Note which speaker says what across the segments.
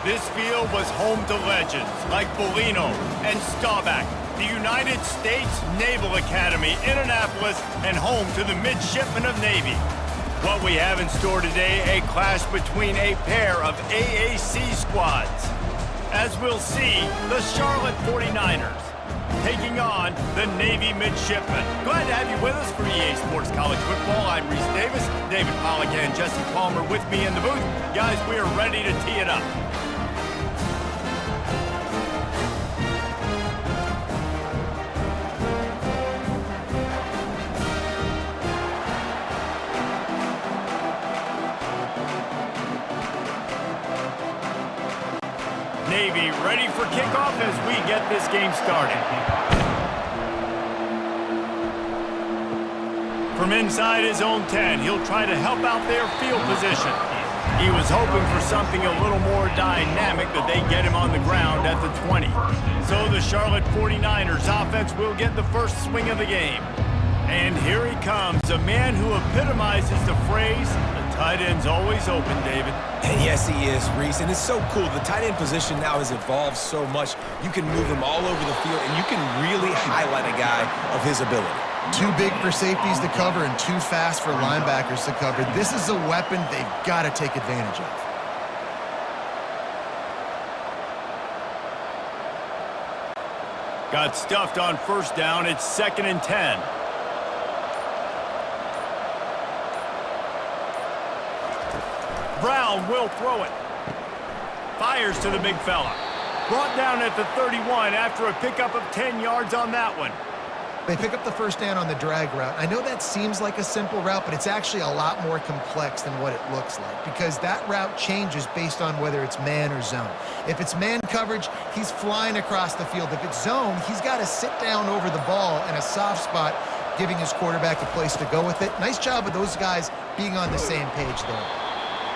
Speaker 1: This field was home to legends like Bellino and Staubach, the United States Naval Academy in Annapolis, and home to the Midshipmen of Navy. What we have in store today, a clash between a pair of AAC squads. As we'll see, the Charlotte 49ers taking on the Navy Midshipmen. Glad to have you with us for EA Sports College Football. I'm Reese Davis, David Pollack and Jesse Palmer with me in the booth. Guys, we are ready to tee it up. Navy ready for kickoff as we get this game started. From inside his own 10, he'll try to help out their field position. He was hoping for something a little more dynamic, but they get him on the ground at the 20. So the Charlotte 49ers offense will get the first swing of the game. And here he comes, a man who epitomizes the phrase, the tight end's always open, David.
Speaker 2: And yes, he is, Reese, and it's so cool. The tight end position now has evolved so much. You can move him all over the field, and you can really highlight a guy of his ability.
Speaker 3: Too big for safeties to cover and too fast for linebackers to cover. This is a weapon they've got to take advantage of.
Speaker 1: Got stuffed on first down. It's 2nd and 10. Brown will throw it. Fires to the big fella. Brought down at the 31 after a pickup of 10 yards on that one.
Speaker 3: They pick up the first down on the drag route. I know that seems like a simple route, but it's actually a lot more complex than what it looks like because that route changes based on whether it's man or zone. If it's man coverage, he's flying across the field. If it's zone, he's got to sit down over the ball in a soft spot, giving his quarterback a place to go with it. Nice job of those guys being on the same page there.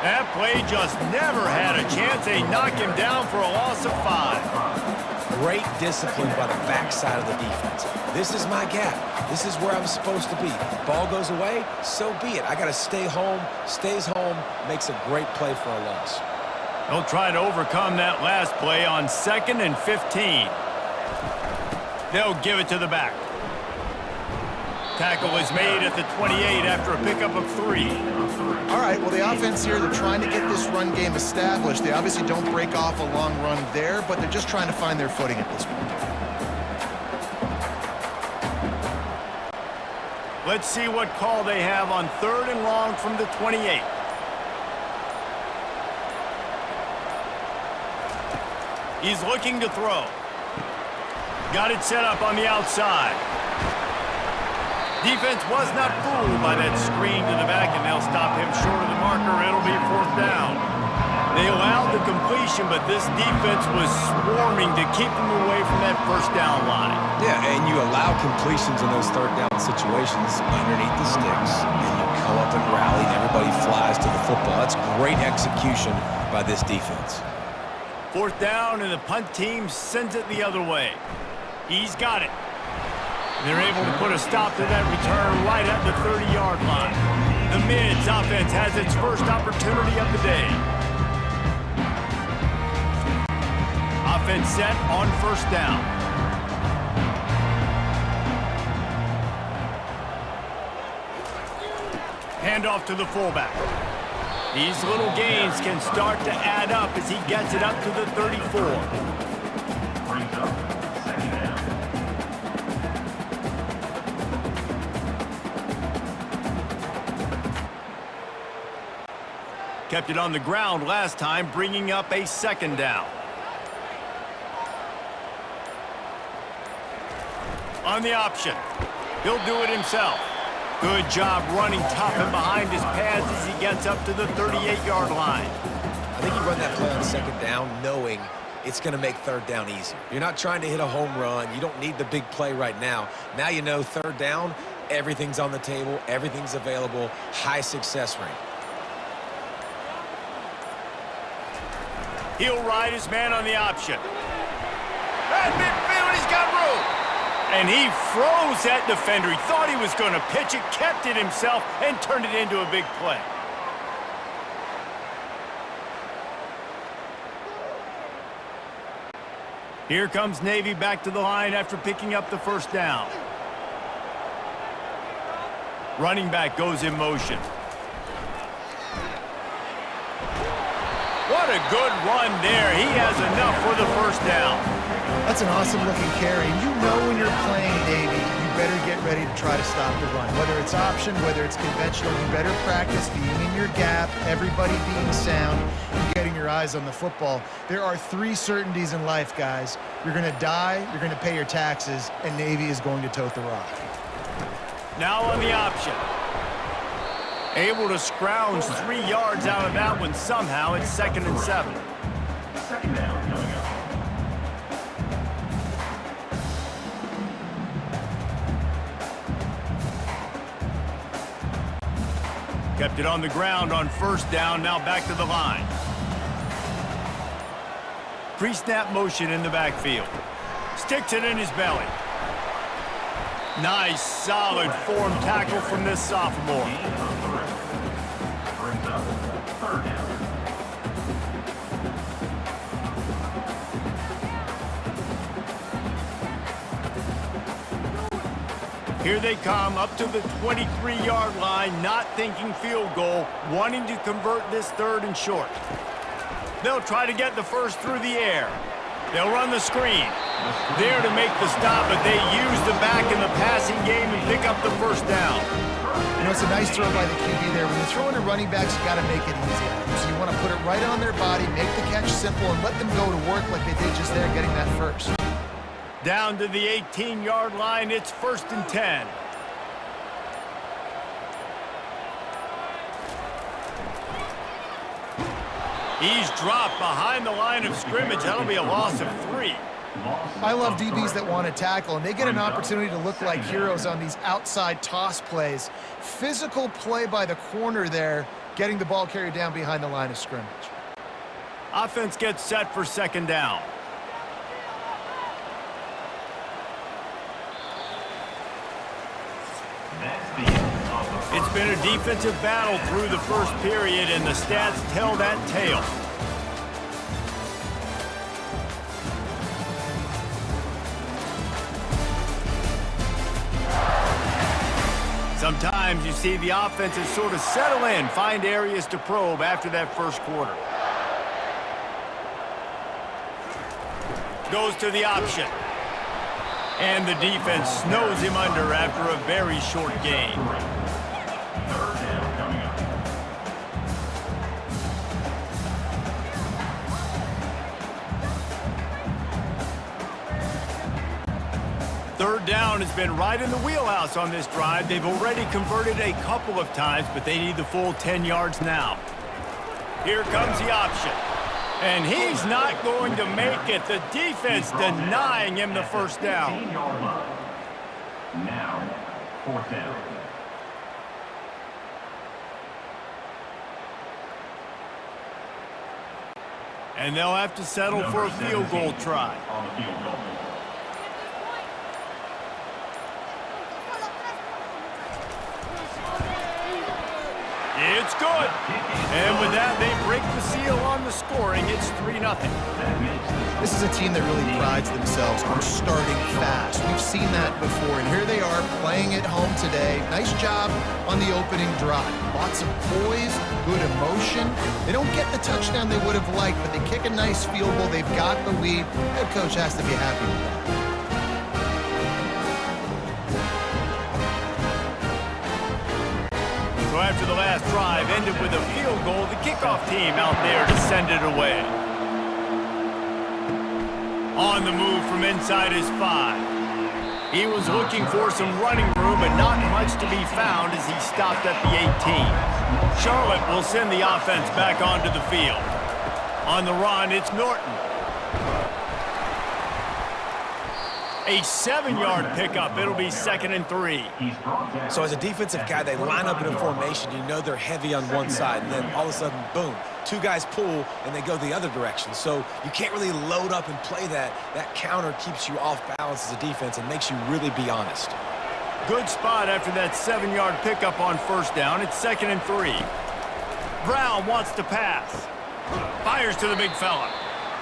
Speaker 1: That play just never had a chance. They knock him down for a loss of 5.
Speaker 2: Great discipline by the backside of the defense. This is my gap. This is where I'm supposed to be. Ball goes away, so be it. I got to stay home. Stays home, makes a great play for a loss.
Speaker 1: They'll try to overcome that last play on 2nd and 15. They'll give it to the back. Tackle is made at the 28 after a pickup of 3.
Speaker 3: All right, well, the offense here, they're trying to get this run game established. They obviously don't break off a long run there, but they're just trying to find their footing at this point.
Speaker 1: Let's see what call they have on 3rd and long from the 28. He's looking to throw. Got it set up on the outside. Defense was not fooled by that screen to the back, and they'll stop him short of the marker. It'll be 4th down. They allowed the completion, but this defense was swarming to keep them away from that first down line.
Speaker 2: Yeah, and you allow completions in those 3rd down situations underneath the sticks, and you come up and rally, and everybody flies to the football. That's great execution by this defense.
Speaker 1: 4th down, and the punt team sends it the other way. He's got it. They're able to put a stop to that return right at the 30-yard line. The Mids offense has its first opportunity of the day. Offense set on 1st down. Handoff to the fullback. These little gains can start to add up as he gets it up to the 34. Kept it on the ground last time, bringing up a 2nd down. On the option, he'll do it himself. Good job running tough and behind his pads as he gets up to the 38-yard line.
Speaker 2: I think you run that play on 2nd down knowing it's going to make 3rd down easier. You're not trying to hit a home run. You don't need the big play right now. Now you know 3rd down, everything's on the table, everything's available, high success rate.
Speaker 1: He'll ride his man on the option. At midfield, he's got room. And he froze that defender. He thought he was going to pitch it, kept it himself, and turned it into a big play. Here comes Navy back to the line after picking up the first down. Running back goes in motion. What a good run there. He has enough for the first down.
Speaker 3: That's an awesome-looking carry. And you know when you're playing Navy, you better get ready to try to stop the run. Whether it's option, whether it's conventional, you better practice being in your gap, everybody being sound, and getting your eyes on the football. There are 3 certainties in life, guys. You're going to die, you're going to pay your taxes, and Navy is going to tote the rock.
Speaker 1: Now on the option. Able to scrounge 3 yards out of that one somehow. It's 2nd and 7.
Speaker 4: Second down coming up.
Speaker 1: Kept it on the ground on first down. Now back to the line. Pre-snap motion in the backfield. Sticks it in his belly. Nice, solid form tackle from this sophomore.
Speaker 4: Brings up third down.
Speaker 1: Here they come up to the 23-yard line, not thinking field goal, wanting to convert this 3rd and short. They'll try to get the first through the air. They'll run the screen. There to make the stop, but they use the back in the passing game and pick up the first down.
Speaker 3: You know, it's a nice throw by the QB there. When you're throwing to running backs, you got to make it easy. So you want to put it right on their body, make the catch simple, and let them go to work like they did just there getting that first.
Speaker 1: Down to the 18-yard line, it's 1st and 10. He's dropped behind the line of scrimmage. That'll be a loss of 3.
Speaker 3: I love DBs that want to tackle, and they get an opportunity to look like heroes on these outside toss plays. Physical play by the corner there, getting the ball carried down behind the line of scrimmage.
Speaker 1: Offense gets set for 2nd down. It's been a defensive battle through the first period, and the stats tell that tale. Sometimes you see the offenses sort of settle in, find areas to probe after that first quarter. Goes to the option. And the defense snows him under after a very short gain.
Speaker 4: Third down coming up.
Speaker 1: Third down has been right in the wheelhouse on this drive. They've already converted a couple of times, but they need the full 10 yards now. Here comes the option. And he's not going to make it. The defense denying him the first down.
Speaker 4: 18-yard line. Now, 4th down.
Speaker 1: And they'll have to settle for a field goal try.
Speaker 4: On the field goal.
Speaker 1: It's good. And with that, they break the seal on the scoring. It's 3-0.
Speaker 3: This is a team that really prides themselves on starting fast. We've seen that before, and here they are playing at home today. Nice job on the opening drive. Lots of poise, good emotion. They don't get the touchdown they would have liked, but they kick a nice field goal. They've got the lead. Head coach has to be happy with that.
Speaker 1: So after the last drive ended with a field goal, the kickoff team out there to send it away. On the move from inside his 5. He was looking for some running room, but not much to be found as he stopped at the 18. Charlotte will send the offense back onto the field. On the run, it's Norton. A 7-yard pickup. It'll be 2nd and 3.
Speaker 2: So as a defensive guy, they line up in a formation. You know they're heavy on one side, and then all of a sudden, boom, 2 guys pull, and they go the other direction. So you can't really load up and play that. That counter keeps you off balance as a defense and makes you really be honest.
Speaker 1: Good spot after that 7-yard pickup on first down. It's 2nd and 3. Brown wants to pass. Fires to the big fella.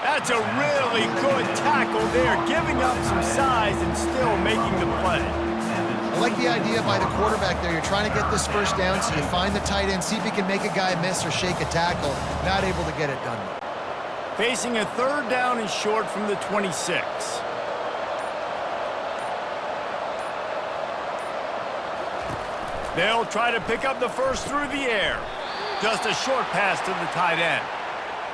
Speaker 1: That's a really good tackle there, giving up some size and still making the play.
Speaker 3: I like the idea by the quarterback there. You're trying to get this first down, so you find the tight end, see if he can make a guy miss or shake a tackle. Not able to get it done.
Speaker 1: Facing a 3rd down and short from the 26. They'll try to pick up the first through the air. Just a short pass to the tight end.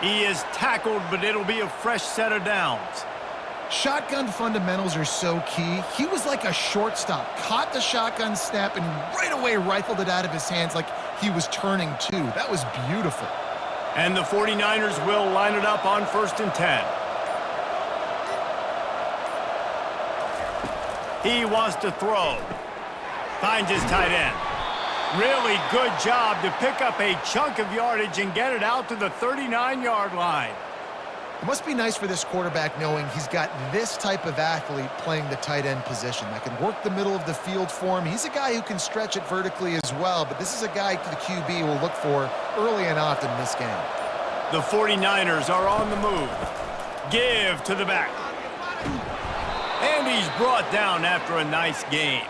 Speaker 1: He is tackled, but it'll be a fresh set of downs.
Speaker 3: Shotgun fundamentals are so key. He was like a shortstop, caught the shotgun snap, and right away rifled it out of his hands like he was turning two. That was beautiful.
Speaker 1: And the 49ers will line it up on 1st and 10. He wants to throw. Finds his tight end. Really good job to pick up a chunk of yardage and get it out to the 39-yard line.
Speaker 3: It must be nice for this quarterback knowing he's got this type of athlete playing the tight end position that can work the middle of the field for him. He's a guy who can stretch it vertically as well, but this is a guy the QB will look for early and often in this game.
Speaker 1: The 49ers are on the move. Give to the back. And he's brought down after a nice game.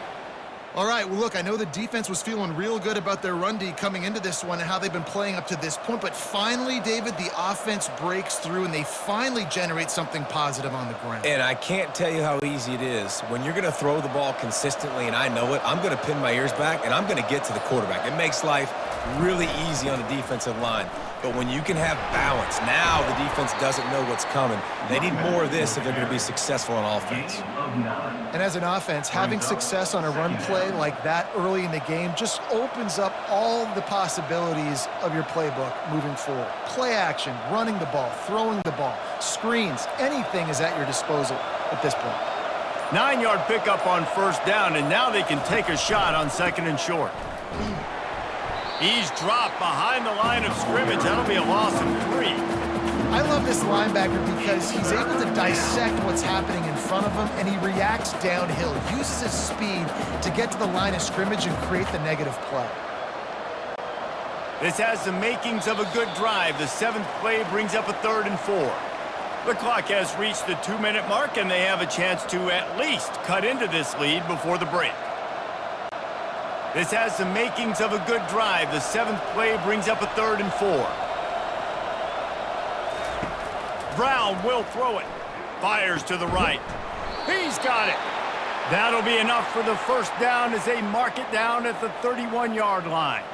Speaker 3: All right, well, look, I know the defense was feeling real good about their run D coming into this one and how they've been playing up to this point, but finally, David, the offense breaks through and they finally generate something positive on the ground.
Speaker 2: And I can't tell you how easy it is. When you're going to throw the ball consistently, and I know it, I'm going to pin my ears back, and I'm going to get to the quarterback. It makes life really easy on the defensive line. But when you can have balance, now the defense doesn't know what's coming. They need more of this if they're going to be successful on offense.
Speaker 3: And as an offense, having success on a run play like that early in the game just opens up all the possibilities of your playbook moving forward. Play action, running the ball, throwing the ball, screens, anything is at your disposal at this point.
Speaker 1: 9-yard pickup on 1st down, and now they can take a shot on 2nd and short. He's dropped behind the line of scrimmage. That'll be a loss of 3.
Speaker 3: I love this linebacker because he's able to dissect what's happening in front of him, and he reacts downhill, uses his speed to get to the line of scrimmage and create the negative play.
Speaker 1: This has the makings of a good drive. The 7th play brings up a 3rd and 4. The clock has reached the 2-minute mark, and they have a chance to at least cut into this lead before the break. This has the makings of a good drive. The 7th play brings up a 3rd and 4. Brown will throw it. Fires to the right. He's got it. That'll be enough for the 1st down as they mark it down at the 31-yard line.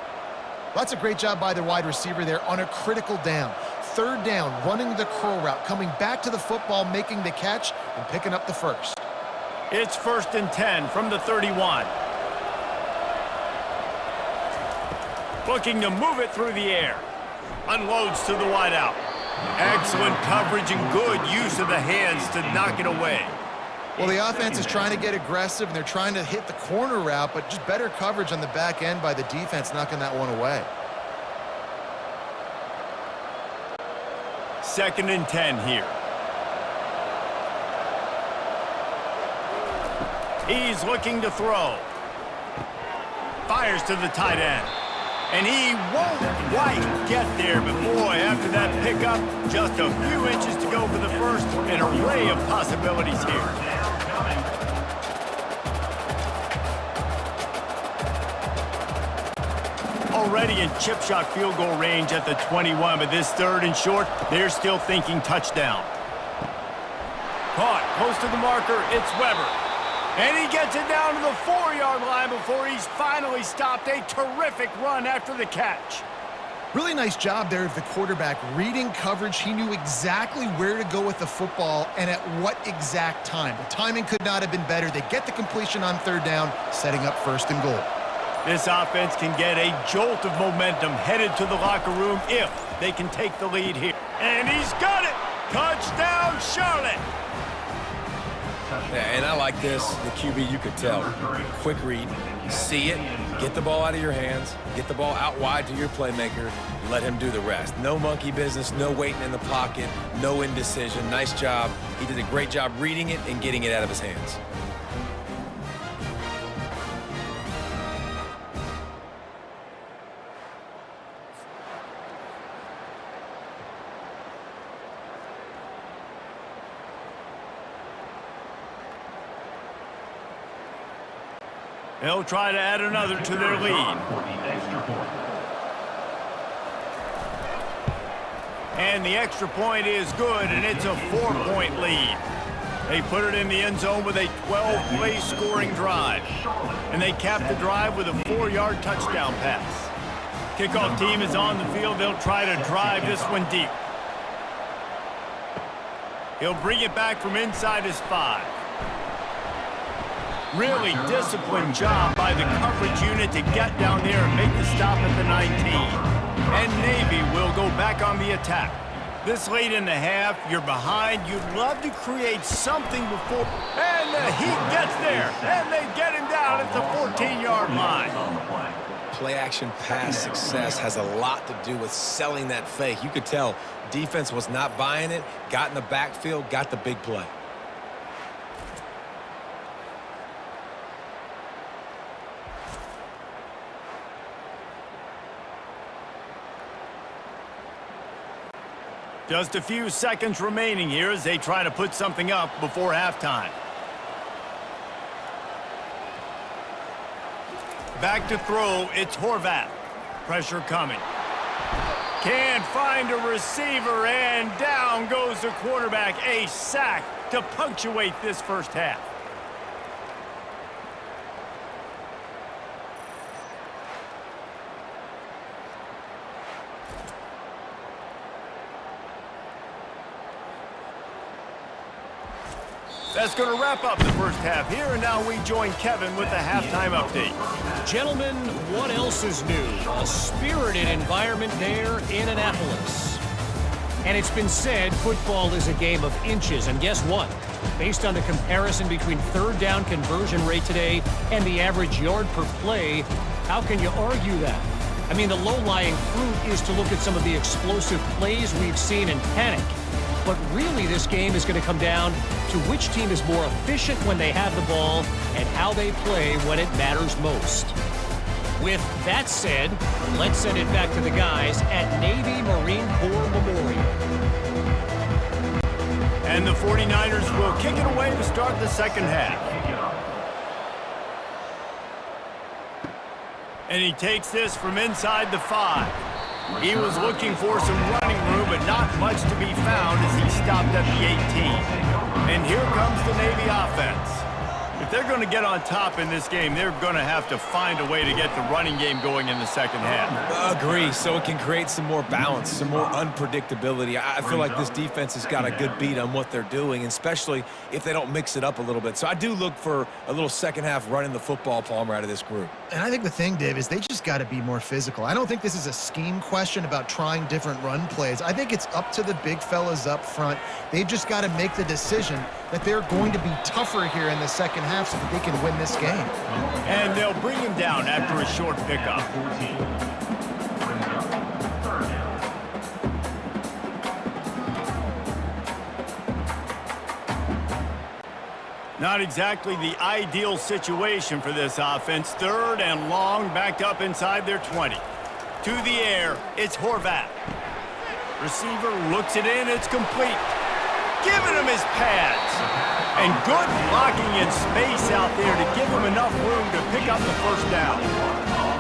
Speaker 3: That's a great job by the wide receiver there on a critical down. 3rd down, running the curl route, coming back to the football, making the catch, and picking up the first.
Speaker 1: It's 1st and 10 from the 31. Looking to move it through the air. Unloads to the wideout. Excellent coverage and good use of the hands to knock it away.
Speaker 3: Well, the offense is trying to get aggressive, and they're trying to hit the corner route, but just better coverage on the back end by the defense, knocking that one away.
Speaker 1: 2nd and 10 here. He's looking to throw. Fires to the tight end. And he won't quite get there, but boy, after that pickup, just a few inches to go for the first. An array of possibilities here. Already in chip shot field goal range at the 21, but this 3rd and short, they're still thinking touchdown. Caught close to the marker, it's Weber. And he gets it down to the 4-yard line before he's finally stopped. A terrific run after the catch.
Speaker 3: Really nice job there of the quarterback reading coverage. He knew exactly where to go with the football and at what exact time. The timing could not have been better. They get the completion on 3rd down, setting up 1st and goal.
Speaker 1: This offense can get a jolt of momentum headed to the locker room if they can take the lead here. And he's got it! Touchdown, Charlotte!
Speaker 2: Yeah, and I like this. The QB, you could tell. Quick read, see it, get the ball out of your hands, get the ball out wide to your playmaker, let him do the rest. No monkey business, no waiting in the pocket, no indecision. Nice job. He did a great job reading it and getting it out of his hands.
Speaker 1: They'll try to add another to their lead.
Speaker 4: For the extra point.
Speaker 1: And the extra point is good, and it's a 4-point lead. They put it in the end zone with a 12-play scoring drive. And they cap the drive with a 4-yard touchdown pass. Kickoff team is on the field. They'll try to drive this one deep. He'll bring it back from inside his 5. Really disciplined job by the coverage unit to get down there and make the stop at the 19. And Navy will go back on the attack. This late in the half, you're behind. You'd love to create something before. And the Heat gets there. And they get him down at the 14-yard line.
Speaker 2: Play-action pass success has a lot to do with selling that fake. You could tell defense was not buying it, got in the backfield, got the big play.
Speaker 1: Just a few seconds remaining here as they try to put something up before halftime. Back to throw, it's Horvath. Pressure coming. Can't find a receiver, and down goes the quarterback. A sack to punctuate this first half. That's going to wrap up the first half here, and now we join Kevin with the halftime update.
Speaker 5: Gentlemen, what else is new? A spirited environment there in Annapolis. And it's been said football is a game of inches, and guess what? Based on the comparison between third down conversion rate today and the average yard per play, how can you argue that? I mean, the low-lying fruit is to look at some of the explosive plays we've seen in panic. But really, this game is going to come down to which team is more efficient when they have the ball and how they play when it matters most. With that said, let's send it back to the guys at Navy Marine Corps Memorial.
Speaker 1: And the 49ers will kick it away to start the second half. And he takes this from inside the 5. He was looking for some running room, but not much to be found as he stopped at the 18. And here comes the Navy offense. If they're going to get on top in this game, they're going to have to find a way to get the running game going in the second half.
Speaker 2: Agree, so it can create some more balance, some more unpredictability. I feel like this defense has got a good beat on what they're doing, especially if they don't mix it up a little bit. So I do look for a little second half running the football, Palmer, out of this group.
Speaker 3: And I think the thing, Dave, is they just got to be more physical. I don't think this is a scheme question about trying different run plays. I think it's up to the big fellas up front. They've just got to make the decision that they're going to be tougher here in the second half so that they can win this game.
Speaker 1: And they'll bring him down after a short pickup. Not exactly the ideal situation for this offense. Third and long, backed up inside their 20. To the air, it's Horvath. Receiver looks it in, it's complete. Giving him his pads. And good blocking in space out there to give him enough room to pick up the first down.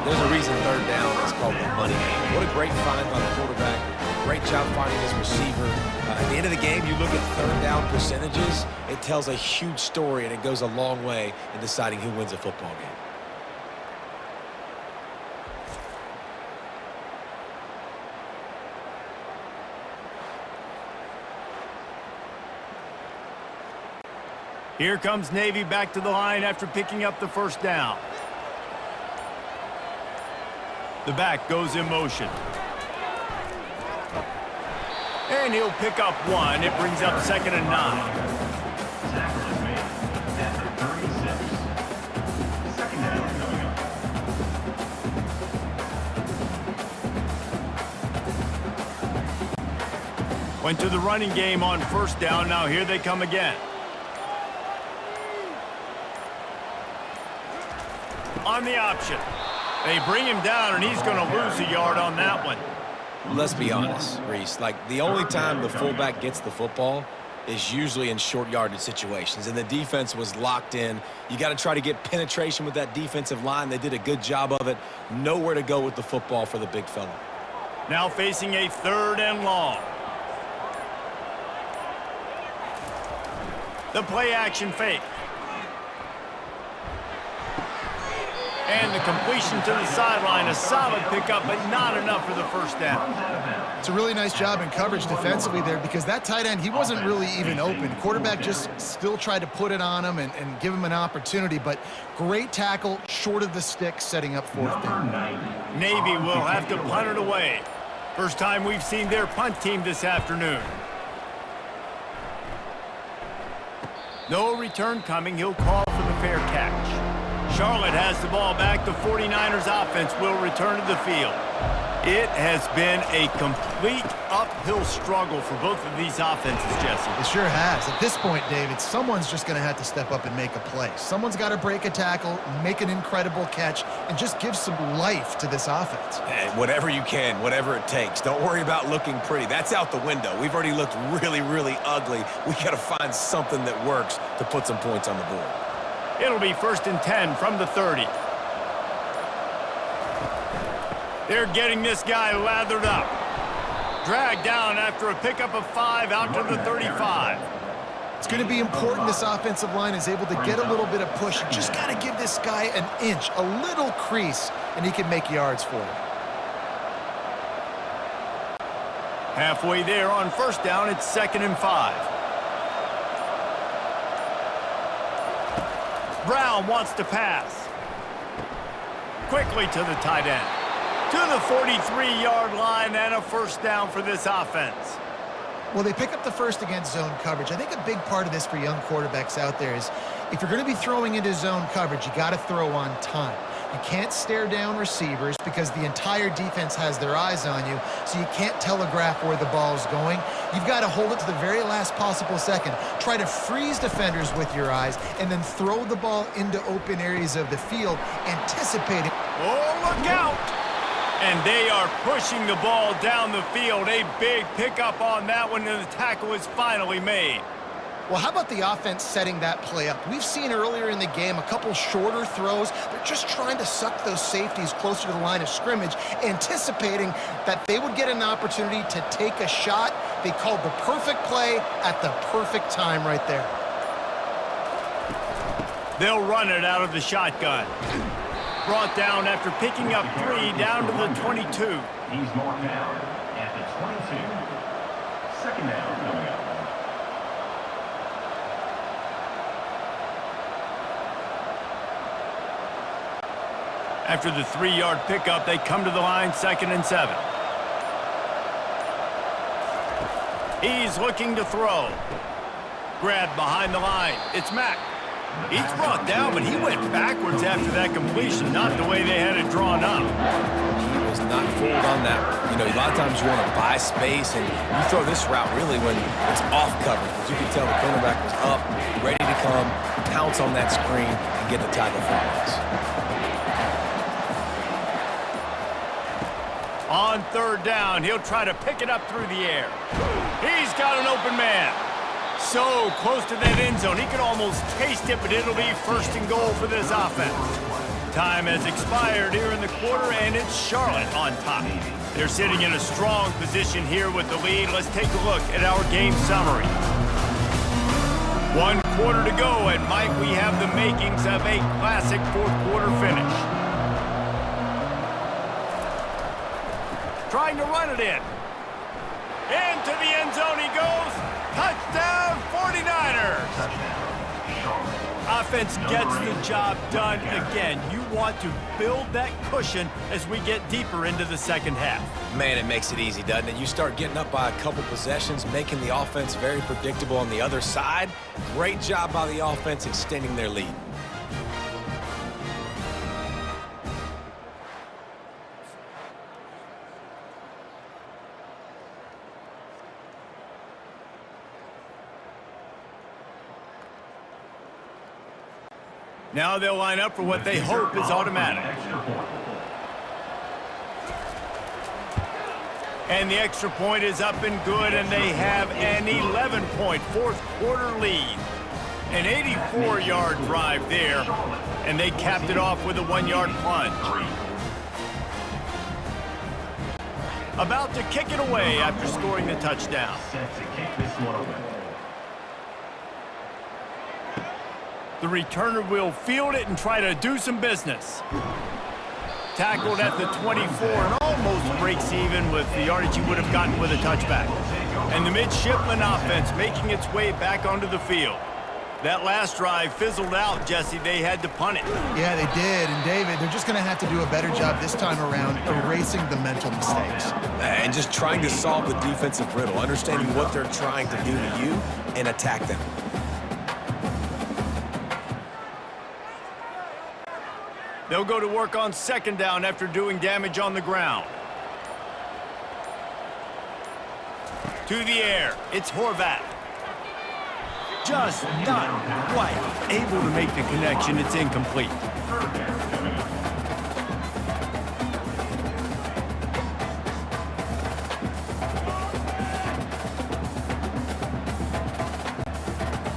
Speaker 2: There's a reason third down is called the money game. What a great find by the quarterback. Great job finding his receiver. At the end of the game, you look at third down percentages, it tells a huge story, and it goes a long way in deciding who wins a football game.
Speaker 1: Here comes Navy back to the line after picking up the first down. The back goes in motion. And he'll pick up one. It brings up 2nd and 9.
Speaker 4: Tackle is made at the 36. Second down coming up.
Speaker 1: Went to the running game on first down. Now here they come again. On the option. They bring him down, and he's going to lose a yard on that one.
Speaker 2: Let's be honest, Reese. Like, the only time the fullback gets the football is usually in short yardage situations, and the defense was locked in. You got to try to get penetration with that defensive line. They did a good job of it. Nowhere to go with the football for the big fella.
Speaker 1: Now facing a 3rd and long. The play action fake. And the completion to the sideline. A solid pickup, but not enough for the first down.
Speaker 3: It's a really nice job in coverage defensively there because that tight end, he wasn't really even open. Quarterback just still tried to put it on him and give him an opportunity, but great tackle, short of the stick, setting up 4th down.
Speaker 1: Navy will have to punt it away. First time we've seen their punt team this afternoon. No return coming. He'll call for the fair catch. Charlotte has the ball back. The 49ers offense will return to the field. It has been a complete uphill struggle for both of these offenses, Jesse.
Speaker 3: It sure has. At this point, David, someone's just going to have to step up and make a play. Someone's got to break a tackle, make an incredible catch, and just give some life to this offense.
Speaker 2: And whatever you can, whatever it takes. Don't worry about looking pretty. That's out the window. We've already looked really, really ugly. We got to find something that works to put some points on the board.
Speaker 1: It'll be 1st and 10 from the 30. They're getting this guy lathered up. Dragged down after a pickup of 5 out to the 35.
Speaker 3: It's going to be important this offensive line is able to get a little bit of push. You just got to give this guy an inch, a little crease, and he can make yards for you.
Speaker 1: Halfway there on 1st down, it's 2nd and 5. Brown wants to pass. Quickly to the tight end. To the 43-yard line and a 1st down for this offense.
Speaker 3: Well, they pick up the first against zone coverage. I think a big part of this for young quarterbacks out there is if you're going to be throwing into zone coverage, you got to throw on time. You can't stare down receivers because the entire defense has their eyes on you, so you can't telegraph where the ball's going. You've got to hold it to the very last possible second. Try to freeze defenders with your eyes and then throw the ball into open areas of the field, anticipating.
Speaker 1: Oh, look out! And they are pushing the ball down the field. A big pickup on that one, and the tackle is finally made.
Speaker 3: Well, how about the offense setting that play up? We've seen earlier in the game a couple shorter throws. They're just trying to suck those safeties closer to the line of scrimmage, anticipating that they would get an opportunity to take a shot. They called the perfect play at the perfect time right there.
Speaker 1: They'll run it out of the shotgun. Brought down after picking up 3 down to the 22.
Speaker 4: He's marked down at the 22. 2nd down coming up.
Speaker 1: After the 3-yard pickup, they come to the line, 2nd and 7. He's looking to throw. Grabbed behind the line. It's Mack. He's brought down, but he went backwards after that completion, not the way they had it drawn up.
Speaker 2: He was not fooled on that one. You know, a lot of times you want to buy space, and you throw this route really when it's off coverage. As you can tell, the cornerback was up, ready to come, pounce on that screen, and get the tackle for us.
Speaker 1: On 3rd down, he'll try to pick it up through the air. He's got an open man. So close to that end zone, he could almost taste it, but it'll be 1st and goal for this offense. Time has expired here in the quarter, and it's Charlotte on top. They're sitting in a strong position here with the lead. Let's take a look at our game summary. 1 quarter to go, and Mike, we have the makings of a classic 4th quarter finish. Trying to run it in. Into the end zone he goes. Touchdown, 49ers. Offense gets the job done again. You want to build that cushion as we get deeper into the 2nd half.
Speaker 2: Man, it makes it easy, doesn't it? You start getting up by a couple possessions, making the offense very predictable on the other side. Great job by the offense extending their lead.
Speaker 1: Now they'll line up for what they hope is automatic. And the extra point is up and good, and they have an 11-point fourth-quarter lead. An 84-yard drive there, and they capped it off with a 1-yard plunge. About to kick it away after scoring the touchdown.
Speaker 4: Set to kick this one away.
Speaker 1: The returner will field it and try to do some business. Tackled at the 24 and almost breaks even with the yardage he would have gotten with a touchback. And the Midshipmen offense making its way back onto the field. That last drive fizzled out, Jesse. They had to punt it.
Speaker 3: Yeah, they did. And, David, they're just going to have to do a better job this time around erasing the mental mistakes.
Speaker 2: And just trying to solve the defensive riddle, understanding what they're trying to do to you and attack them.
Speaker 1: They'll go to work on second down after doing damage on the ground. To the air, it's Horvat. Just not quite able to make the connection. It's incomplete.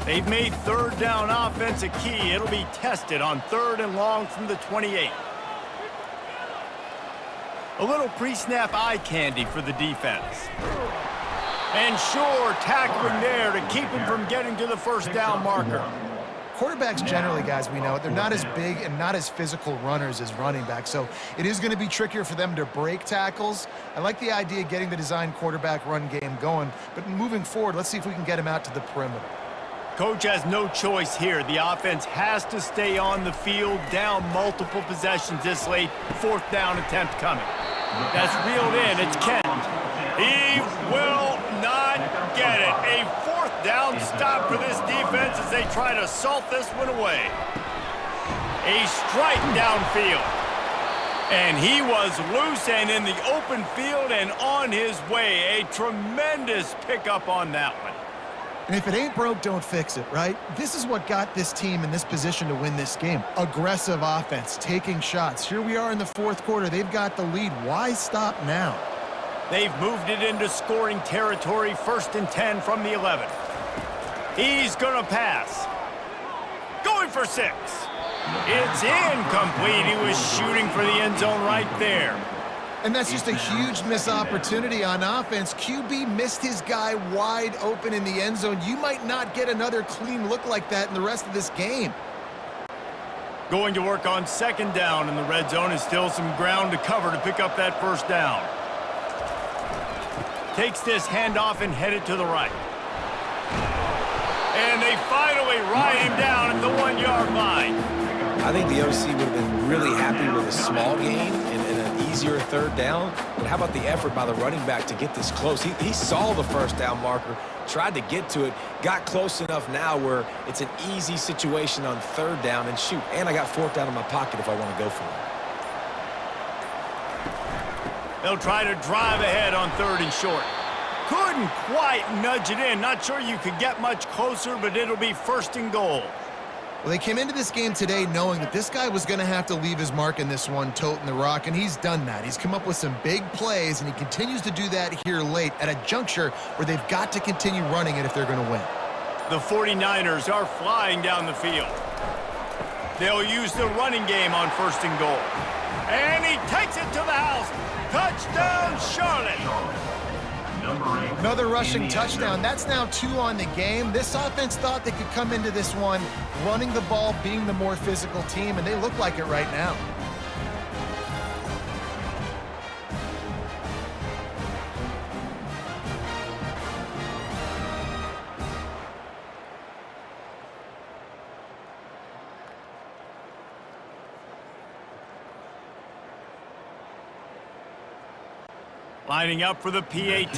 Speaker 1: They've made third down offense a key. It'll be tested on 3rd and long from the 28. A little pre-snap eye candy for the defense. And sure, tackling there to keep him from getting to the first down marker.
Speaker 3: Quarterbacks generally, guys, we know, they're not as big and not as physical runners as running backs, so it is going to be trickier for them to break tackles. I like the idea of getting the design quarterback run game going, but moving forward, let's see if we can get him out to the perimeter.
Speaker 1: Coach has no choice here. The offense has to stay on the field, down multiple possessions this late. 4th down attempt coming. That's reeled in. It's Kent. He will not get it. A 4th down stop for this defense as they try to salt this one away. A strike downfield. And he was loose and in the open field and on his way. A tremendous pickup on that one.
Speaker 3: And if it ain't broke, don't fix it, right? This is what got this team in this position to win this game. Aggressive offense, taking shots. Here we are in the 4th quarter. They've got the lead. Why stop now?
Speaker 1: They've moved it into scoring territory. 1st and 10 from the 11. He's going to pass. Going for 6. It's incomplete. He was shooting for the end zone right there.
Speaker 3: And that's just a huge missed opportunity on offense. QB missed his guy wide open in the end zone. You might not get another clean look like that in the rest of this game.
Speaker 1: Going to work on second down in the red zone is still some ground to cover to pick up that first down. Takes this handoff and headed to the right. And they finally ride him down at the 1-yard line.
Speaker 2: I think the OC would have been really happy with a small gain and an easier 3rd down. But how about the effort by the running back to get this close? He saw the first down marker, tried to get to it, got close enough now where it's an easy situation on 3rd down. And shoot, and I got 4th down in my pocket if I want to go for it.
Speaker 1: They'll try to drive ahead on 3rd and short. Couldn't quite nudge it in. Not sure you could get much closer, but it'll be 1st and goal.
Speaker 3: Well, they came into this game today knowing that this guy was going to have to leave his mark in this one, toting the rock, and he's done that. He's come up with some big plays, and he continues to do that here late at a juncture where they've got to continue running it if they're going to win.
Speaker 1: The 49ers are flying down the field. They'll use the running game on 1st and goal. And he takes it to the house. Touchdown, Charlotte.
Speaker 3: Another rushing touchdown. That's now 2 on the game. This offense thought they could come into this one running the ball, being the more physical team, and they look like it right now.
Speaker 1: Lining up for the PAT.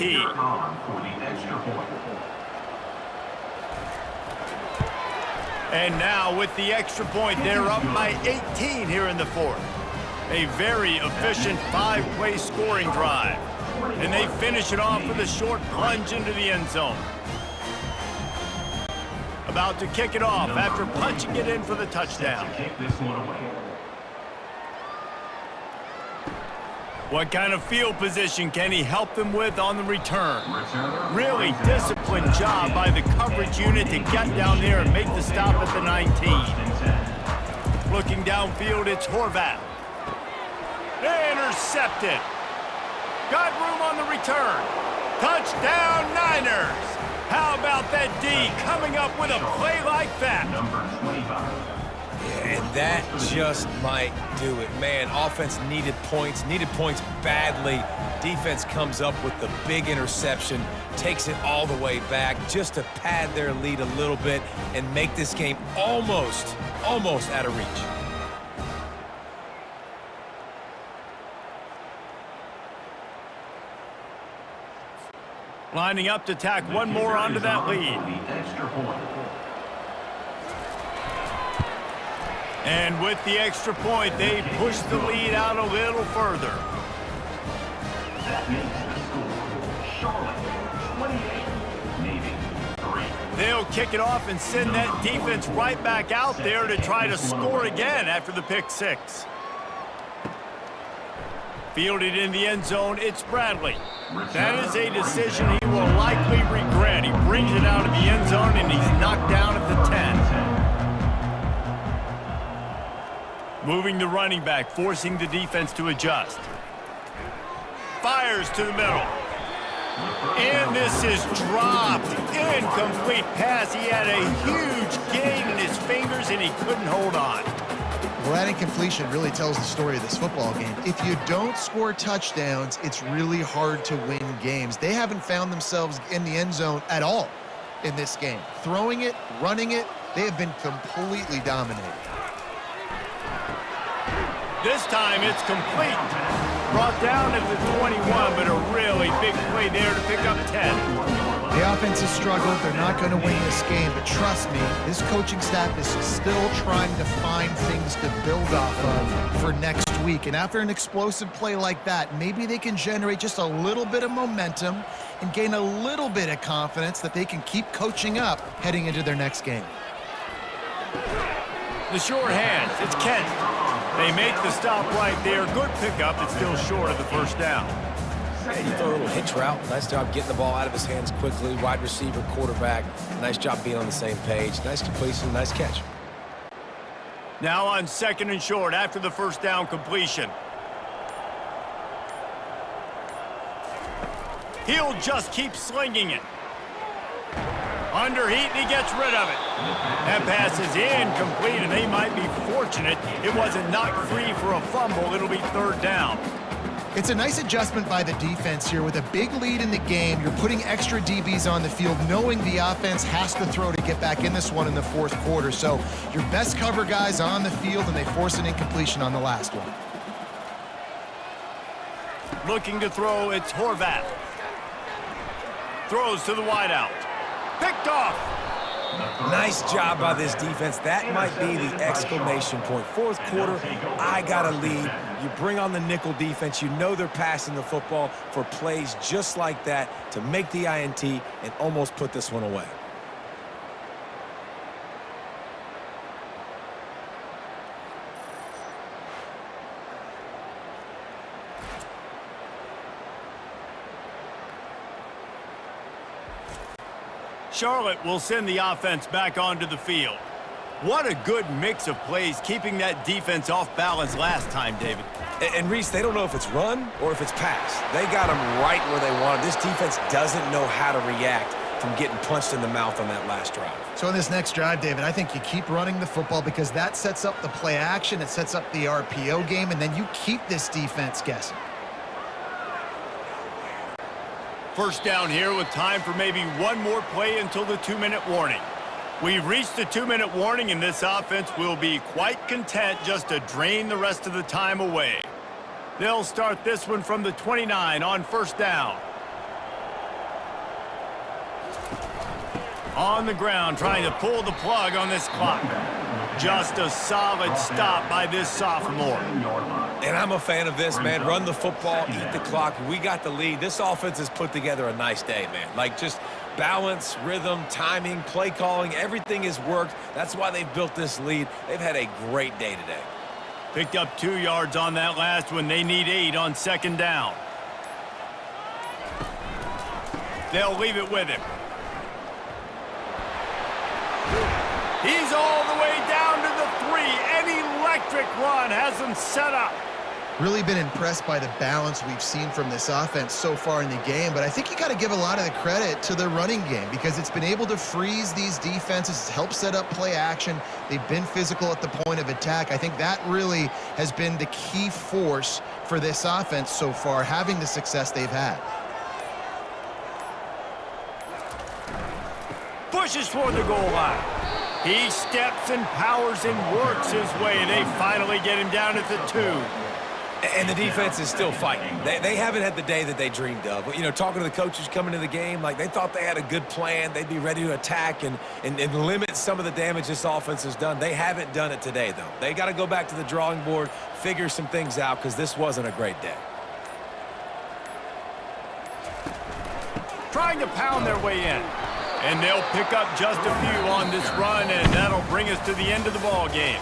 Speaker 1: And now with the extra point, they're up by 18 here in the 4th. A very efficient 5-play scoring drive. And they finish it off with a short plunge into the end zone. About to kick it off after punching it in for the touchdown. What kind of field position can he help them with on the return? Really disciplined job by the coverage unit to get down there and make the stop at the 19. Looking downfield, it's Horvath. Intercepted. Got room on the return. Touchdown, Niners. How about that D coming up with a play like that?
Speaker 4: Number 25.
Speaker 2: Yeah, and that just might do it. Man, offense needed points badly. Defense comes up with the big interception, takes it all the way back just to pad their lead a little bit and make this game almost out of reach.
Speaker 1: Lining up to tack one more onto that lead.
Speaker 4: The extra point.
Speaker 1: And with the extra point, they push the lead out a little further.
Speaker 4: That makes the score Charlotte 28, Navy 3.
Speaker 1: They'll kick it off and send that defense right back out there to try to score again after the pick six. Fielded in the end zone, it's Bradley. That is a decision he will likely regret. He brings it out of the end zone and he's knocked down at the 10. Moving the running back, forcing the defense to adjust. Fires to the middle. And this is dropped. Incomplete pass. He had a huge gain in his fingers and he couldn't hold on.
Speaker 3: Well, that incompletion really tells the story of this football game. If you don't score touchdowns, it's really hard to win games. They haven't found themselves in the end zone at all in this game. Throwing it, running it, they have been completely dominated.
Speaker 1: This time it's complete. Brought down at the 21, but a really big play there to pick up 10.
Speaker 3: The offense has struggled. They're not going to win this game, but trust me, this coaching staff is still trying to find things to build off of for next week. And after an explosive play like that, maybe they can generate just a little bit of momentum and gain a little bit of confidence that they can keep coaching up heading into their next game.
Speaker 1: The short hands, it's Kent. They make the stop right there. Good pickup. It's still short of the first down.
Speaker 2: Hey, you throw a little hitch route. Nice job getting the ball out of his hands quickly. Wide receiver, quarterback. Nice job being on the same page. Nice completion, nice catch.
Speaker 1: Now on second and short after the first down completion. He'll just keep slinging it. Underheat, and he gets rid of it. That pass is incomplete, and they might be fortunate it wasn't knocked free for a fumble. It'll be third down.
Speaker 3: It's a nice adjustment by the defense here. With a big lead in the game, you're putting extra DBs on the field, knowing the offense has to throw to get back in this one in the fourth quarter. So your best cover guys on the field, and they force an incompletion on the last one.
Speaker 1: Looking to throw, it's Horvath. Throws to the wideout. Picked off.
Speaker 2: Nice job by this defense. That might be the exclamation point. Fourth quarter, I got a lead. You bring on the nickel defense. You know they're passing the football for plays just like that to make the INT and almost put this one away.
Speaker 1: Charlotte will send the offense back onto the field. What a good mix of plays, keeping that defense off balance last time, David.
Speaker 2: And Reese, they don't know if it's run or if it's pass. They got them right where they want it. This defense doesn't know how to react from getting punched in the mouth on that last drive.
Speaker 3: So in this next drive, David, I think you keep running the football because that sets up the play action, it sets up the RPO game, and then you keep this defense guessing.
Speaker 1: First down here with time for maybe one more play until the 2-minute warning. We've reached the 2-minute warning, and this offense will be quite content just to drain the rest of the time away. They'll start this one from the 29 on first down. On the ground, trying to pull the plug on this clock. Just a solid stop by this sophomore.
Speaker 2: And I'm a fan of this, man. Run the football, eat the clock. We got the lead. This offense has put together a nice day, man. Like, just balance, rhythm, timing, play calling, everything has worked. That's why they've built this lead. They've had a great day today.
Speaker 1: Picked up 2 yards on that last one. They need 8 on second down. They'll leave it with him. He's all the way down to the 3. An electric run has him set up.
Speaker 3: Really been impressed by the balance we've seen from this offense so far in the game, but I think you got to give a lot of the credit to the running game because it's been able to freeze these defenses, help set up play action. They've been physical at the point of attack. I think that really has been the key force for this offense so far, having the success they've had.
Speaker 1: Pushes for the goal line. He steps and powers and works his way, and they finally get him down at the 2.
Speaker 2: And the defense is still fighting. They haven't had the day that they dreamed of. You know, talking to the coaches coming to the game, like they thought they had a good plan. They'd be ready to attack and limit some of the damage this offense has done. They haven't done it today, though. They got to go back to the drawing board, figure some things out, because this wasn't a great day.
Speaker 1: Trying to pound their way in. And they'll pick up just a few on this run, and that'll bring us to the end of the ball game.